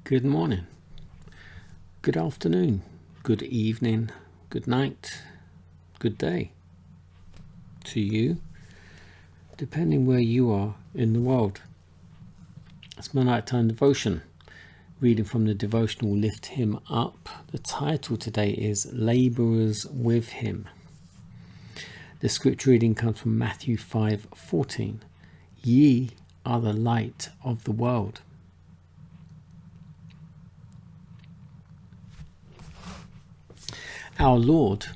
Good morning, good afternoon, good evening, good night, good day to you, depending where you are in the world. It's my nighttime devotion, reading from the devotional Lift Him Up. The title today is Laborers with Him. The scripture reading comes from Matthew 5:14. Ye are the light of the world. Our Lord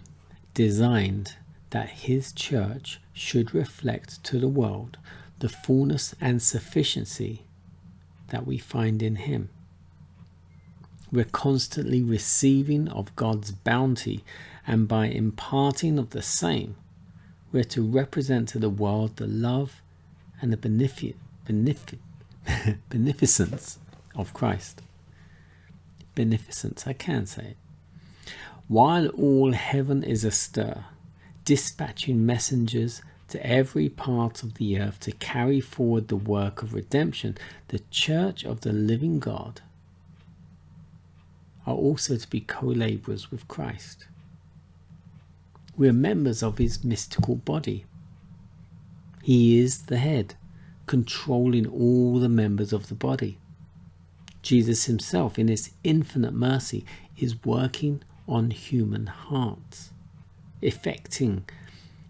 designed that His church should reflect to the world the fullness and sufficiency that we find in Him. We're constantly receiving of God's bounty, and by imparting of the same, we're to represent to the world the love and the beneficence of Christ. Beneficence, I can say it. While all heaven is astir, dispatching messengers to every part of the earth to carry forward the work of redemption, the church of the living God are also to be co-laborers with Christ. We are members of His mystical body. He is the head, controlling all the members of the body. Jesus Himself, in His infinite mercy, is working on human hearts, effecting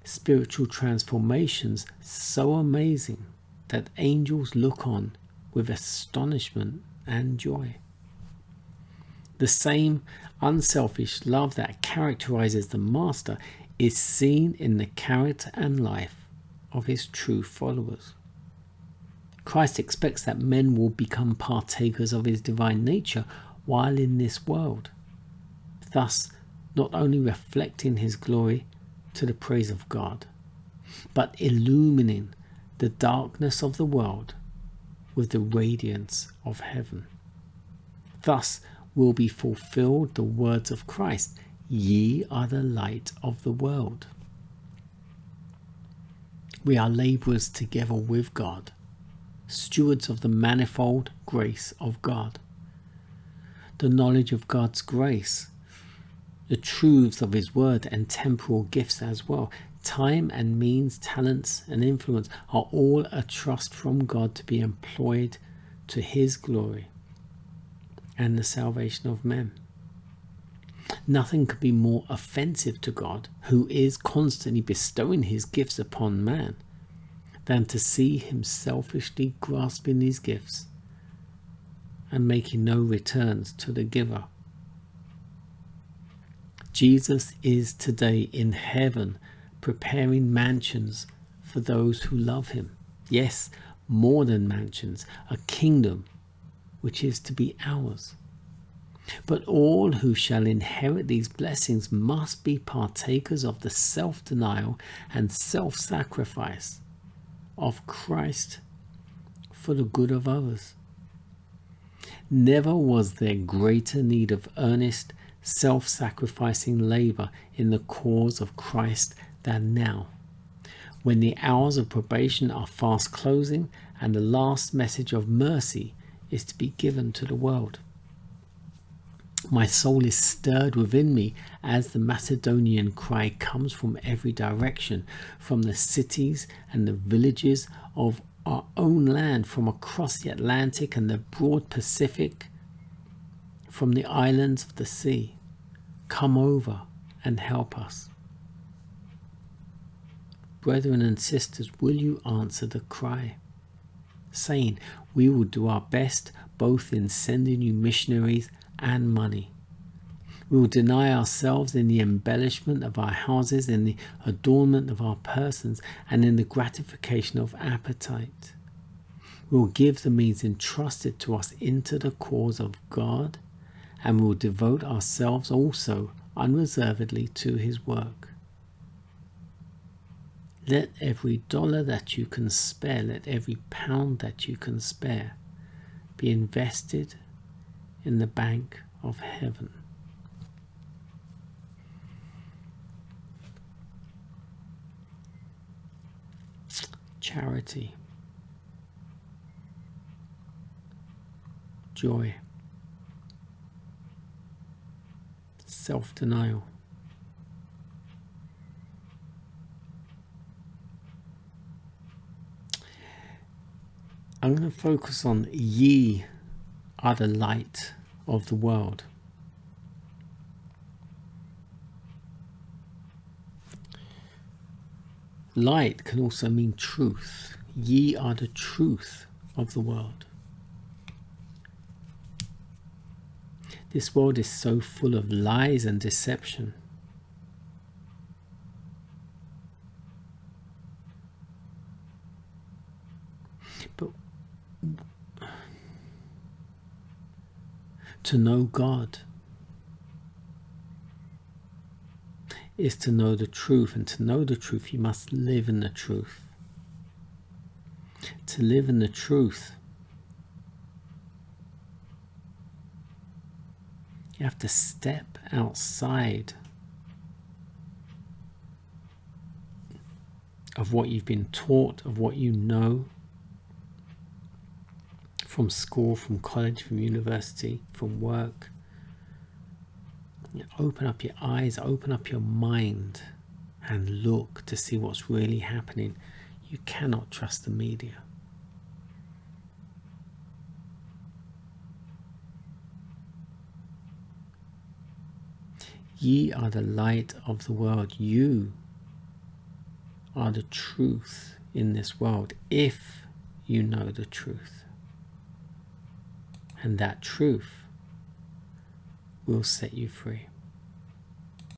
spiritual transformations so amazing that angels look on with astonishment and joy. The same unselfish love that characterizes the Master is seen in the character and life of His true followers. Christ expects that men will become partakers of His divine nature while in this world, thus not only reflecting His glory to the praise of God, but illumining the darkness of the world with the radiance of heaven. Thus will be fulfilled the words of Christ, ye are the light of the world. We are laborers together with God, stewards of the manifold grace of God. The knowledge of God's grace, the truths of His word and temporal gifts as well, time and means, talents and influence are all a trust from God to be employed to His glory and the salvation of men. Nothing could be more offensive to God, who is constantly bestowing His gifts upon man, than to see Him selfishly grasping these gifts and making no returns to the giver. Jesus is today in heaven preparing mansions for those who love Him. Yes, more than mansions, a kingdom which is to be ours. But all who shall inherit these blessings must be partakers of the self-denial and self-sacrifice of Christ for the good of others. Never was there greater need of earnest, self-sacrificing labour in the cause of Christ than now, when the hours of probation are fast closing and the last message of mercy is to be given to the world. My soul is stirred within me as the Macedonian cry comes from every direction, from the cities and the villages of our own land, from across the Atlantic and the broad Pacific, from the islands of the sea. Come over and help us. Brethren and sisters, will you answer the cry, saying, we will do our best both in sending you missionaries and money. We will deny ourselves in the embellishment of our houses, in the adornment of our persons, and in the gratification of appetite. We will give the means entrusted to us into the cause of God, and we will devote ourselves also unreservedly to His work. Let every dollar that you can spare, let every pound that you can spare, be invested in the bank of heaven. Charity, joy, self-denial. I'm going to focus on ye are the light of the world. Light can also mean truth. Ye are the truth of the world. This world is so full of lies and deception. But to know God is to know the truth, and to know the truth you must live in the truth. To live in the truth, you have to step outside of what you've been taught, of what you know from school, from college, from university, from work. You open up your eyes, open up your mind, and look to see what's really happening. You cannot trust the media. Ye are the light of the world. You are the truth in this world, if you know the truth. And that truth will set you free.